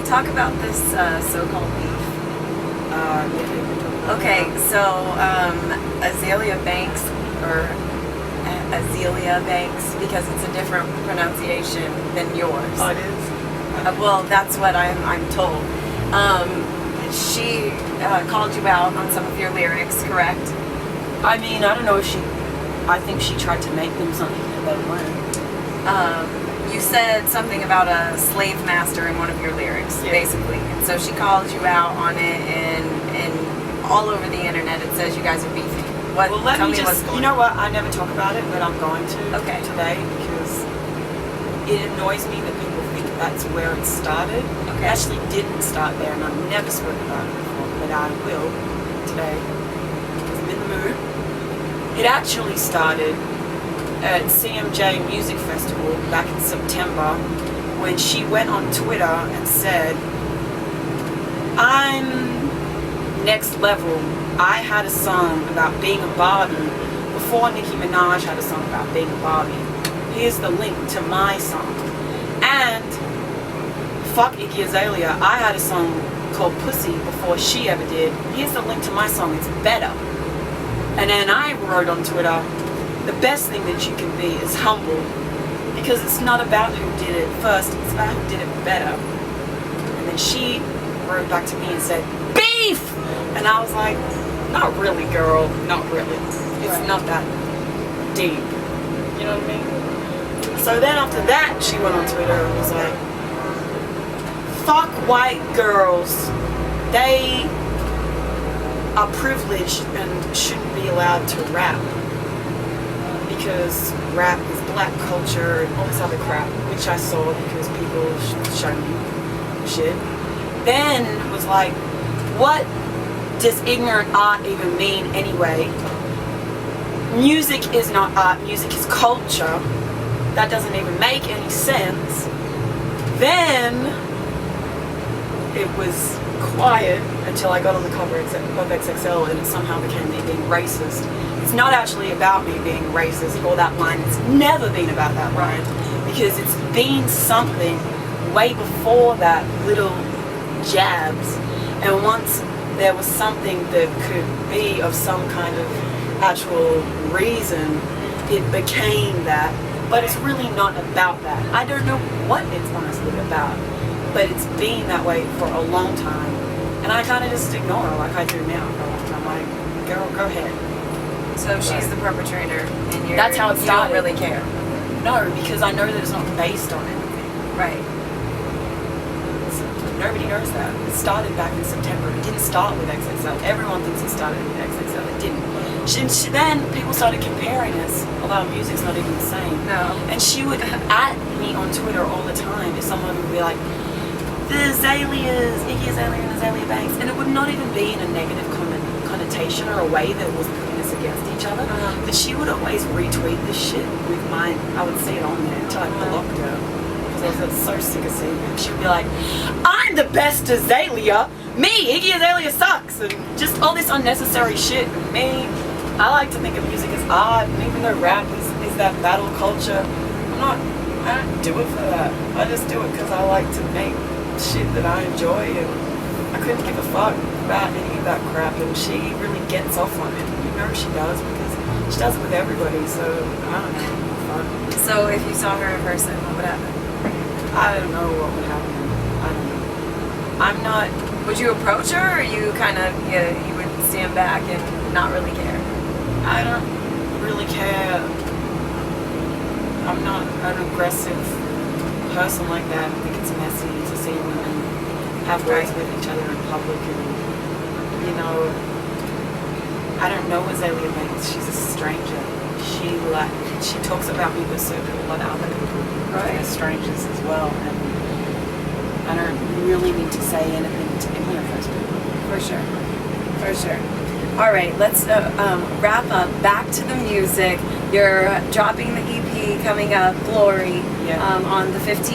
talk about this so-called beef. Okay, so Azealia Banks, or Azealia Banks, because it's a different pronunciation than yours. Oh, it is? Well, that's what I'm told. She called you out on some of your lyrics, correct? I mean, I don't know if I think she tried to make them something that they weren't. You said something about a slave master in one of your lyrics, Yeah. basically. And so she called you out on it, and all over the internet it says you guys are beefing. What? Well, let tell me me just, what's going you know what, I never talk about it, but I'm going to today, because it annoys me that people think that's where it started. It actually didn't start there, and I've never spoken about it before, but I will today, because I'm in the mood. It actually started at CMJ Music Festival back in September, when she went on Twitter and said, I'm next level. I had a song about being a Barbie before Nicki Minaj had a song about being a Barbie. Here's the link to my song. And fuck Iggy Azalea, I had a song called Pussy before she ever did. Here's the link to my song, it's better. And then I wrote on Twitter, the best thing that you can be is humble, because it's not about who did it first, it's about who did it better. And then she wrote back to me and said, beef! And I was like, not really, girl, not really. It's not that deep. You know what I mean? So then after that, she went on Twitter and was like, fuck white girls. They are privileged and shouldn't be allowed to rap, because rap is black culture and all this other crap, which I saw because people showed me shit. Then was like, what does ignorant art even mean anyway? Music is not art, music is culture. That doesn't even make any sense. Then it was quiet until I got on the cover of XXL, and it somehow became me being racist. It's not actually about me being racist or that line. It's never been about that line, because it's been something way before that, little jabs. And once there was something that could be of some kind of actual reason, it became that. But it's really not about that. I don't know what it's honestly about, but it's been that way for a long time. And I kind of just ignore her like I do now for a long time. I'm like, girl, go ahead. So she's the perpetrator, and that's how it started. You don't really care. No, because I know that it's not based on anything. Right. Nobody knows that. It started back in September. It didn't start with XXL. Everyone thinks it started with XXL. It didn't. Then people started comparing us, although our music's not even the same. No. And she would at me on Twitter all the time if someone would be like, the Azaleas, Iggy Azalea and Azealia Banks, and it would not even be in a negative connotation or a way that was putting us against each other. But she would always retweet this shit with mine. I would see it on there until I blocked her. I was so sick of seeing it. She'd be like, I'm the best Azealia! Me, Iggy Azalea sucks! And just all this unnecessary shit. And me, I like to think of music as art, and even though rap is that battle culture, I don't do it for that. I just do it because I like to make shit that I enjoy, and I couldn't give a fuck about any of that crap, and she really gets off on it. You know she does, because she does it with everybody, so I don't know. So if you saw her in person, what would happen? I don't know what would happen. I don't know. I'm not... Would you approach her, or you kind of, you would stand back and not really care? I don't really care. I'm not an aggressive person like that. I think it's messy to see women have words with each other in public, and, you know, I don't know Azealia Banks. She's a stranger. She talks about me, but so do a lot of other people. They're strangers as well, and I don't really need to say anything to any of those people. For sure. For sure. All right, let's wrap up. Back to the music. You're dropping the EP coming up, Glory, on the 15th.